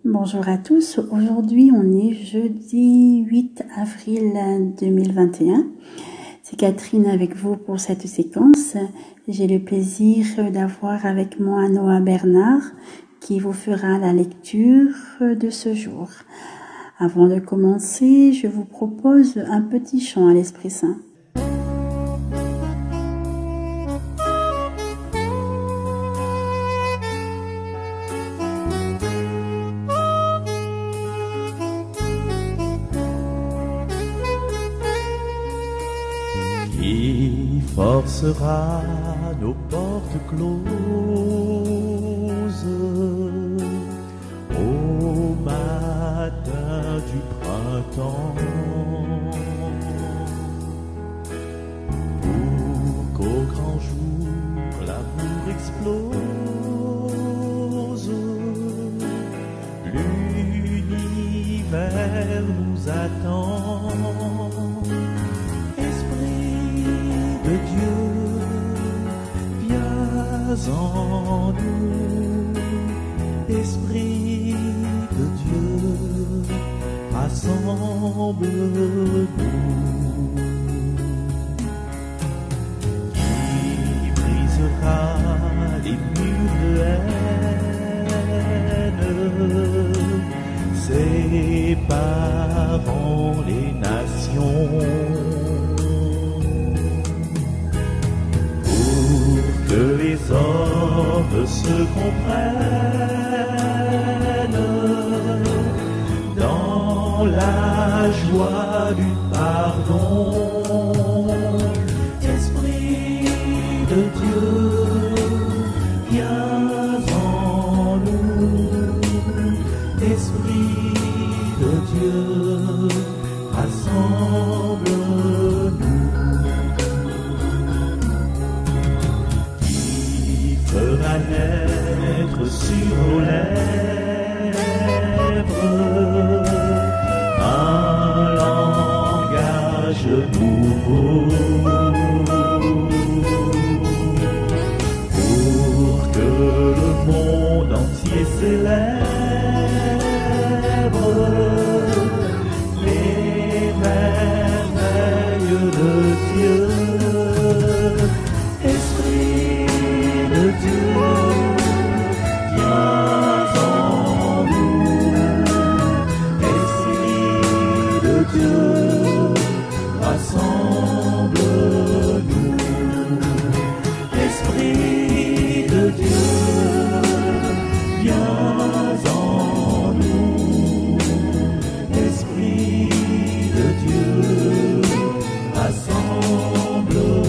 Bonjour à tous, aujourd'hui on est jeudi 8 avril 2021. C'est Catherine avec vous pour cette séquence. J'ai le plaisir d'avoir avec moi Noah Bernard qui vous fera la lecture de ce jour. Avant de commencer, je vous propose un petit chant à l'Esprit Saint. Qui forcera nos portes closes au matin du printemps pour qu'au grand jour l'amour explose, l'univers nous attend. De Dieu, viens en nous, Esprit de Dieu, rassemble-nous. Qui brisera les murs de haine, séparant les nations, que les hommes se comprennent dans la joie du pardon. Esprit de Dieu, viens en nous. Esprit de Dieu, rassemble-nous. Fera naître sur nos lèvres un langage nouveau pour que le monde entier célèbre les merveilles de Dieu. Dieu, viens en nous, Esprit de Dieu, rassemble-nous. Esprit de Dieu, viens en nous, Esprit de Dieu, rassemble-nous.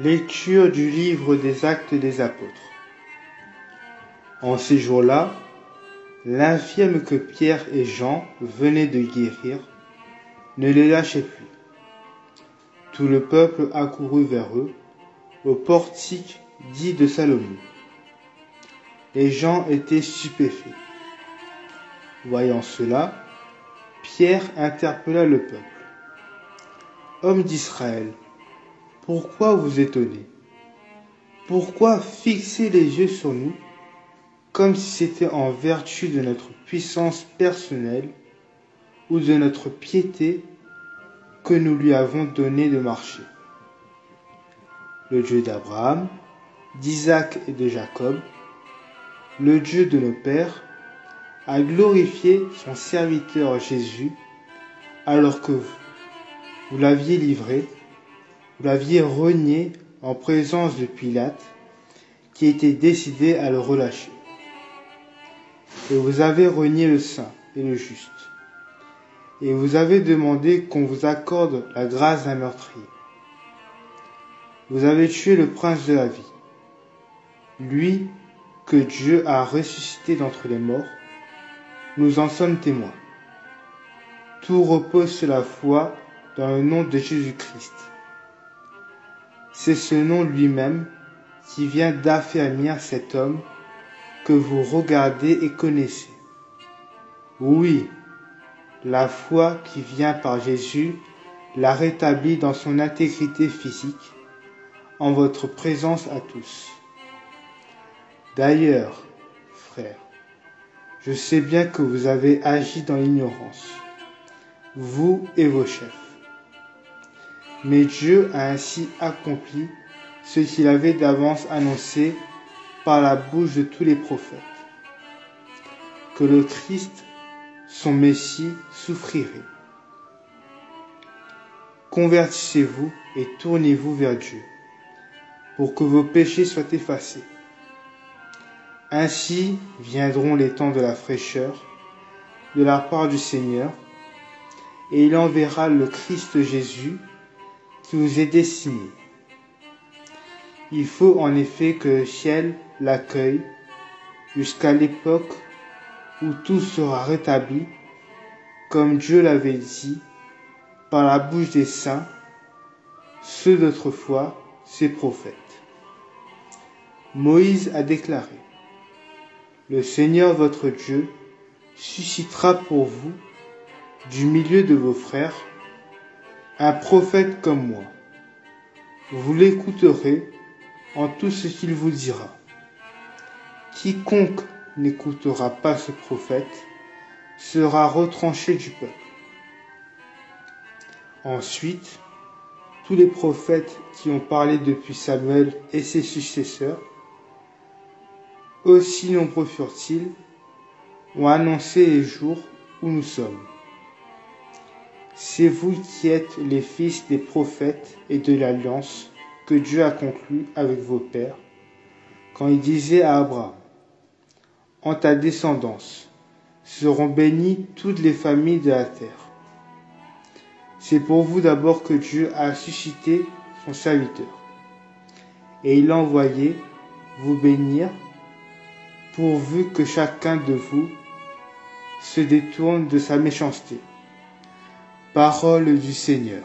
Lecture du livre des Actes des Apôtres. En ces jours-là, l'infirme que Pierre et Jean venaient de guérir ne les lâchait plus. Tout le peuple accourut vers eux, au portique dit de Salomon. Et Jean était stupéfait. Voyant cela, Pierre interpella le peuple. « Hommes d'Israël, pourquoi vous étonnez? Pourquoi fixer les yeux sur nous, comme si c'était en vertu de notre puissance personnelle ou de notre piété que nous lui avons donné de marcher? Le Dieu d'Abraham, d'Isaac et de Jacob, le Dieu de nos pères, a glorifié son serviteur Jésus, alors que vous l'aviez livré, vous l'aviez renié en présence de Pilate, qui était décidé à le relâcher. Et vous avez renié le saint et le juste. Et vous avez demandé qu'on vous accorde la grâce d'un meurtrier. Vous avez tué le prince de la vie, lui que Dieu a ressuscité d'entre les morts. Nous en sommes témoins. Tout repose sur la foi dans le nom de Jésus-Christ. C'est ce nom lui-même qui vient d'affermir cet homme que vous regardez et connaissez. Oui, la foi qui vient par Jésus l'a rétabli dans son intégrité physique, en votre présence à tous. D'ailleurs, frères, je sais bien que vous avez agi dans l'ignorance, vous et vos chefs. Mais Dieu a ainsi accompli ce qu'il avait d'avance annoncé par la bouche de tous les prophètes, que le Christ, son Messie, souffrirait. Convertissez-vous et tournez-vous vers Dieu, pour que vos péchés soient effacés. Ainsi viendront les temps de la fraîcheur, de la part du Seigneur, et il enverra le Christ Jésus qui vous est destiné. Il faut en effet que le ciel l'accueille jusqu'à l'époque où tout sera rétabli, comme Dieu l'avait dit par la bouche des saints, ceux d'autrefois, ses prophètes. Moïse a déclaré: le Seigneur votre Dieu suscitera pour vous, du milieu de vos frères, un prophète comme moi. Vous l'écouterez en tout ce qu'il vous dira. Quiconque n'écoutera pas ce prophète sera retranché du peuple. Ensuite, tous les prophètes qui ont parlé depuis Samuel et ses successeurs, aussi nombreux furent-ils, ont annoncé les jours où nous sommes. C'est vous qui êtes les fils des prophètes et de l'alliance que Dieu a conclue avec vos pères, quand il disait à Abraham: en ta descendance seront bénies toutes les familles de la terre. C'est pour vous d'abord que Dieu a suscité son serviteur, et il l'a envoyé vous bénir, pourvu que chacun de vous se détourne de sa méchanceté. Parole du Seigneur.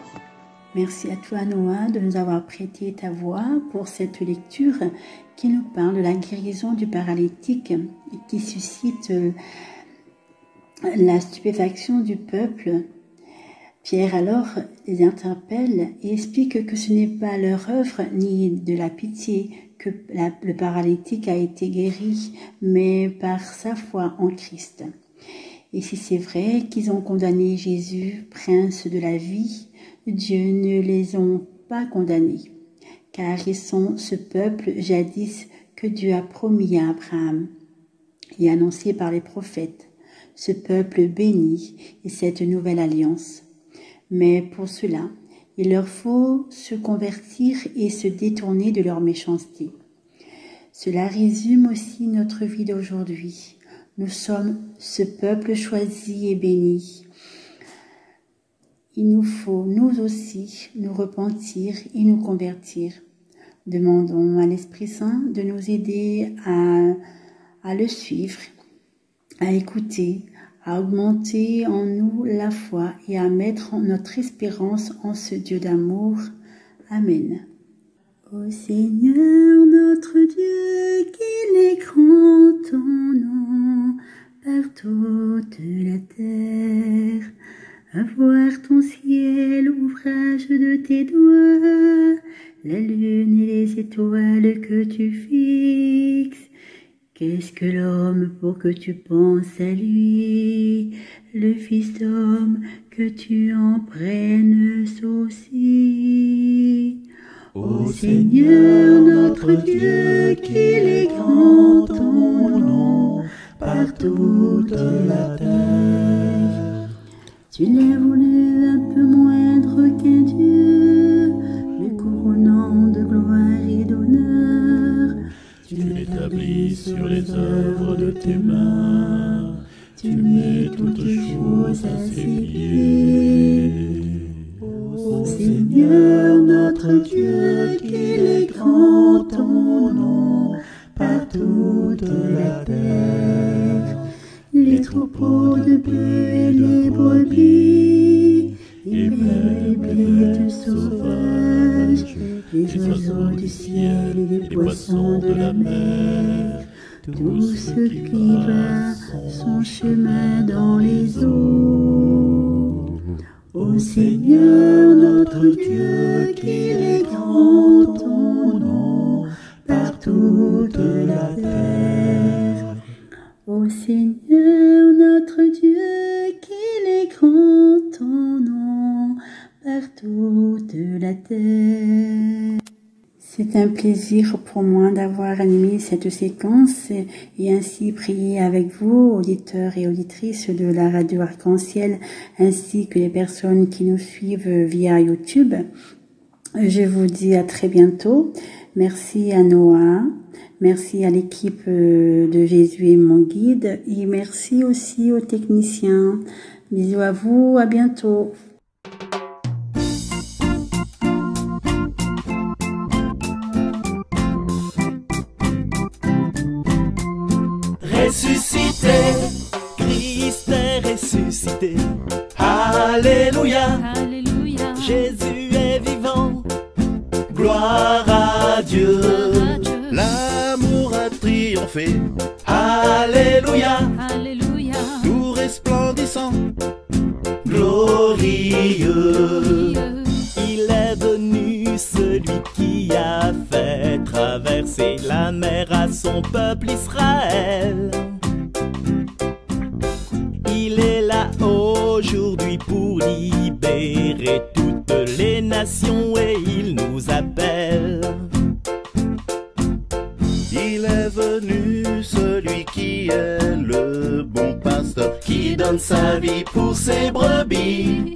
Merci à toi, Noah, de nous avoir prêté ta voix pour cette lecture qui nous parle de la guérison du paralytique et qui suscite la stupéfaction du peuple. Pierre alors les interpelle et explique que ce n'est pas leur œuvre ni de la pitié que le paralytique a été guéri, mais par sa foi en Christ. Et si c'est vrai qu'ils ont condamné Jésus, prince de la vie, Dieu ne les a pas condamnés, car ils sont ce peuple jadis que Dieu a promis à Abraham et annoncé par les prophètes, ce peuple béni et cette nouvelle alliance. Mais pour cela, il leur faut se convertir et se détourner de leur méchanceté. Cela résume aussi notre vie d'aujourd'hui. Nous sommes ce peuple choisi et béni. Il nous faut, nous aussi, nous repentir et nous convertir. Demandons à l'Esprit Saint de nous aider à le suivre, à écouter, à augmenter en nous la foi et à mettre notre espérance en ce Dieu d'amour. Amen. Ô Seigneur notre Dieu, qu'il est grand ton nom par toute la terre. À voir ton ciel, ouvrage de tes doigts, la lune et les étoiles que tu fixes. Qu'est-ce que l'homme pour que tu penses à lui, le Fils d'homme que tu en prennes souci. Ô Seigneur notre Dieu, qu'il est grand ton nom par toute la terre. Tu l'as voulu un peu moindre qu'un Dieu, le couronnant de gloire et d'honneur. Tu l'établis sur les œuvres de tes mains, tu mets toutes choses à ses pieds. Ô Seigneur notre Dieu, qu'il est grand ton nom par toute la terre. Les troupeaux de bœufs et les brebis, et même les bêtes sauvages, les oiseaux du ciel et les poissons de la mer, tout ce qui va son chemin dans les eaux. Ô Seigneur notre Dieu, qu'il est grand ton nom par toute la terre. Ô Seigneur notre Dieu, qu'il est grand ton nom par toute la terre. C'est un plaisir pour moi d'avoir animé cette séquence et ainsi prier avec vous, auditeurs et auditrices de la radio Arc-en-Ciel, ainsi que les personnes qui nous suivent via YouTube. Je vous dis à très bientôt. Merci à Noah, merci à l'équipe de Jésus est mon guide et merci aussi aux techniciens. Bisous à vous, à bientôt. Ressuscité, Christ est ressuscité. Alléluia, Alléluia, Jésus est vivant. Gloire à Dieu, l'amour a triomphé. Alléluia, Alléluia, tout resplendissant, glorieux. Il est venu celui qui a fait traverser la mer à son peuple Israël. Il est là aujourd'hui pour libérer toutes les nations et il nous appelle. Il est venu celui qui est le bon pasteur, qui donne sa vie pour ses brebis.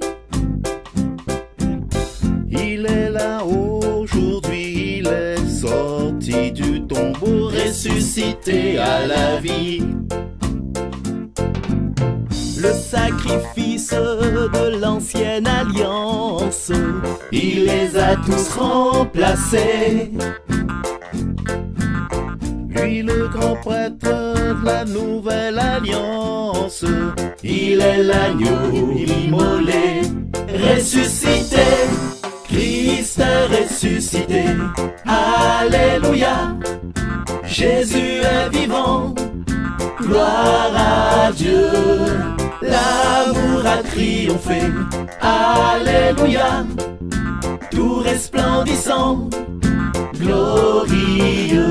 Il est là aujourd'hui, il est sorti du tombeau, ressuscité à la vie. Le sacrifice de l'ancienne alliance, il les a tous remplacés. Lui le grand prêtre de la nouvelle alliance, il est l'agneau immolé, ressuscité. Christ est ressuscité, Alléluia, Jésus est vivant, gloire à Dieu, l'amour a triomphé, Alléluia, tout resplendissant, glorieux.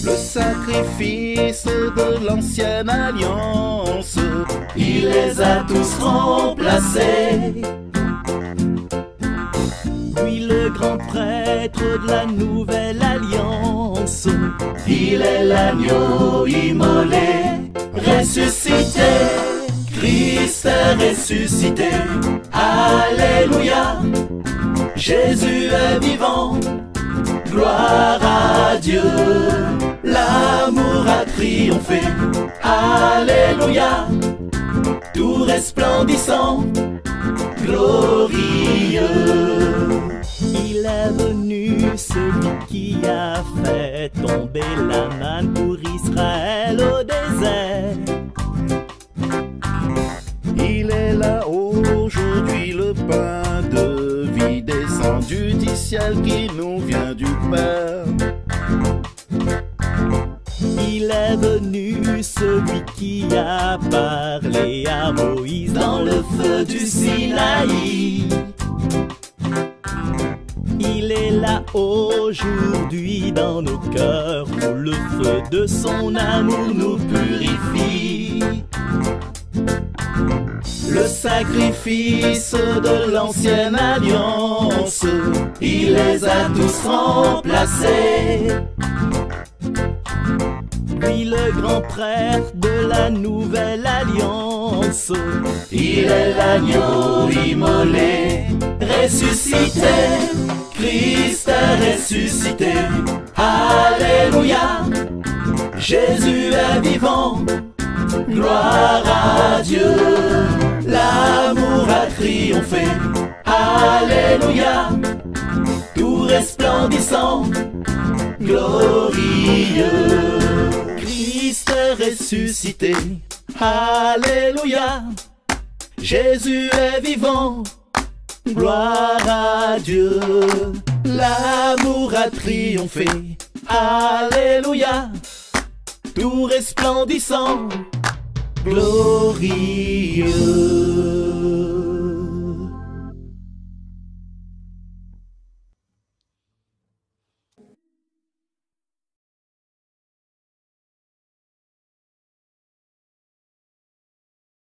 Le sacrifice de l'ancienne alliance, il les a tous remplacés. Lui le grand prêtre de la nouvelle alliance, il est l'agneau immolé, ressuscité. Christ est ressuscité, Alléluia, Jésus est vivant, gloire à Dieu, l'amour a triomphé, Alléluia, tout resplendissant, glorieux. Il est venu celui qui a fait tomber la manne pour Israël au désert. Il est là aujourd'hui, le pain de vie descendu du ciel qui nous vient du Père. Il est venu celui qui a parlé à Moïse dans le feu du Sinaï. Il est là aujourd'hui dans nos cœurs où le feu de son amour nous purifie. Le sacrifice de l'ancienne alliance, il les a tous remplacés. Lui le grand prêtre de la nouvelle alliance, il est l'agneau immolé, ressuscité. Christ est ressuscité, Alléluia, Jésus est vivant, gloire à Dieu, l'amour a triomphé, Alléluia, tout resplendissant, glorieux. Christ est ressuscité, Alléluia, Jésus est vivant, gloire à Dieu. L'amour a triomphé, alléluia, tout resplendissant, glorieux.